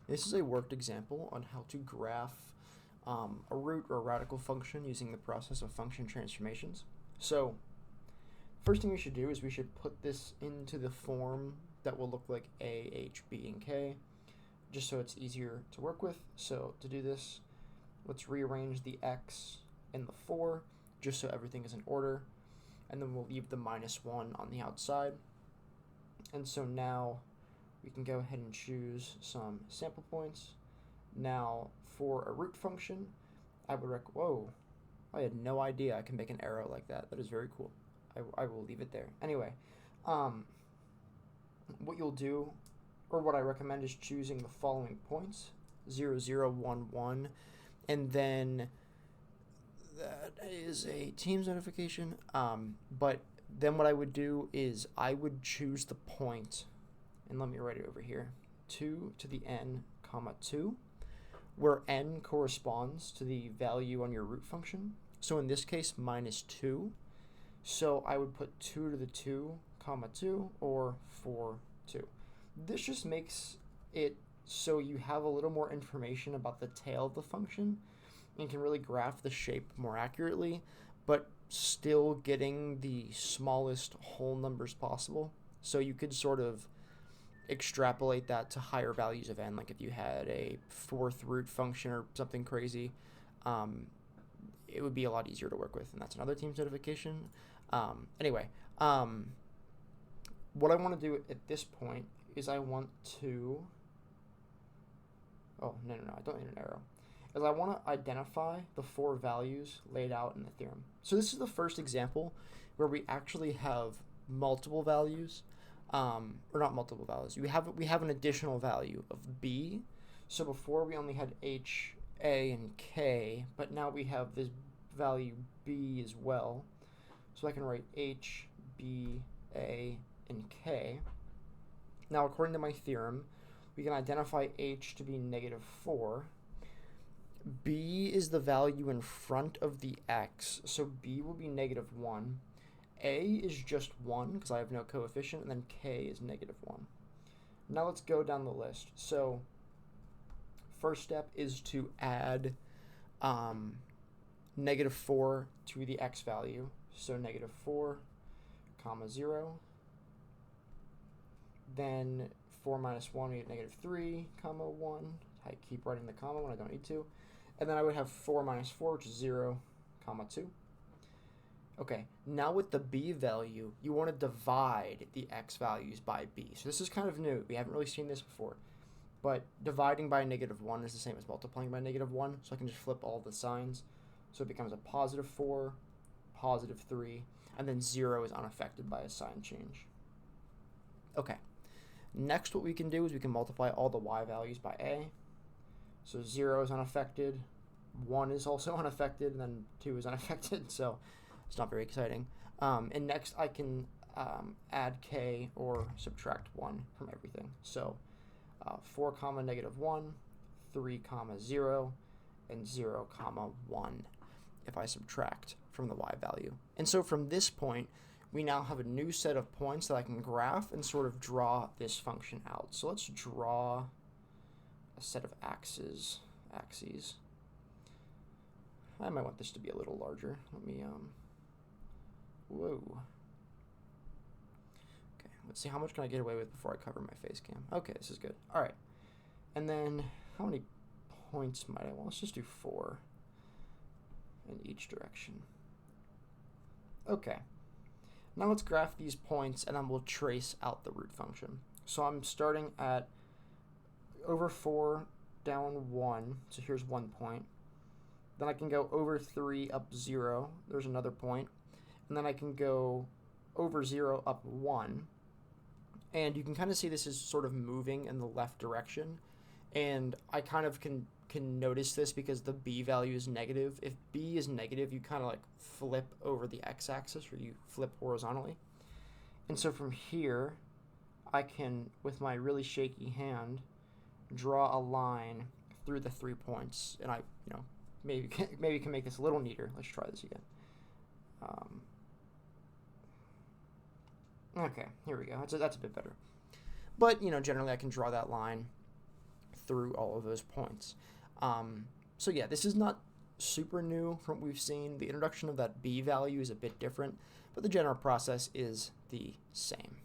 This is a worked example on how to graph a root or a radical function using the process of function transformations. So first thing we should do is we should put this into the form that will look like a, h, b, and k, just so it's easier to work with. So to do this, let's rearrange the x and the 4, just so everything is in order, and then we'll leave the -1 on the outside. And so now we can go ahead and choose some sample points. Now for a root function, I would whoa, I had no idea I can make an arrow like that. That is very cool. I will leave it there. Anyway, what you'll do, or what I recommend, is choosing the following points: 0, 0, 1, 1, and then that is a Teams notification. But then what I would do is I would choose the point, and let me write it over here, 2 to the n, comma 2, where n corresponds to the value on your root function. So in this case, -2. So I would put 2 to the 2, comma 2, or 4, 2. This just makes it so you have a little more information about the tail of the function and can really graph the shape more accurately, but still getting the smallest whole numbers possible. So you could sort of extrapolate that to higher values of n, like if you had a 4th root function or something crazy, it would be a lot easier to work with, and that's another Teams notification. Anyway, what I want to do at this point is I want to, oh, no, I don't need an arrow, is I want to identify the 4 values laid out in the theorem. So this is the first example where we actually have multiple values, or not multiple values. We have an additional value of b. So before we only had h, a, and k, but now we have this value b as well. So I can write h, b, a, and k. Now according to my theorem, we can identify h to be -4. B is the value in front of the x, so b will be -1. A is just 1 because I have no coefficient, and then k is -1. Now let's go down the list. So first step is to add -4 to the x value. So -4, comma 0. Then 4 minus 1, we get -3, comma 1. I keep writing the comma when I don't need to. And then I would have 4 minus 4, which is 0, comma 2. Okay, now with the b value, you want to divide the x values by b. So this is kind of new. We haven't really seen this before. But dividing by -1 is the same as multiplying by -1, so I can just flip all the signs. So it becomes a +4, +3, and then 0 is unaffected by a sign change. Okay, next what we can do is we can multiply all the y values by a. So 0 is unaffected, 1 is also unaffected, and then 2 is unaffected, so it's not very exciting. And next I can add k or subtract 1 from everything. So 4 comma -1, 3 comma 0, and 0 comma 1 if I subtract from the y value. And so from this point, we now have a new set of points that I can graph and sort of draw this function out. So let's draw a set of axes. I might want this to be a little larger. Let me, whoa. Okay, let's see, how much can I get away with before I cover my face cam? Okay, this is good. All right. And then how many points might I want? Let's just do 4 in each direction. Okay. Now let's graph these points, and then we'll trace out the root function. So I'm starting at over 4, down 1. So here's 1 point. Then I can go over 3, up 0. There's another point. And then I can go over 0, up 1. And you can kind of see this is sort of moving in the left direction. And I kind of can notice this because the b value is negative. If b is negative, you kind of like flip over the x-axis, or you flip horizontally. And so from here, I can, with my really shaky hand, draw a line through the 3 points. And I, maybe can make this a little neater. Let's try this again. Okay, here we go. That's a bit better. But, generally I can draw that line through all of those points. So yeah, this is not super new from what we've seen. The introduction of that b value is a bit different, but the general process is the same.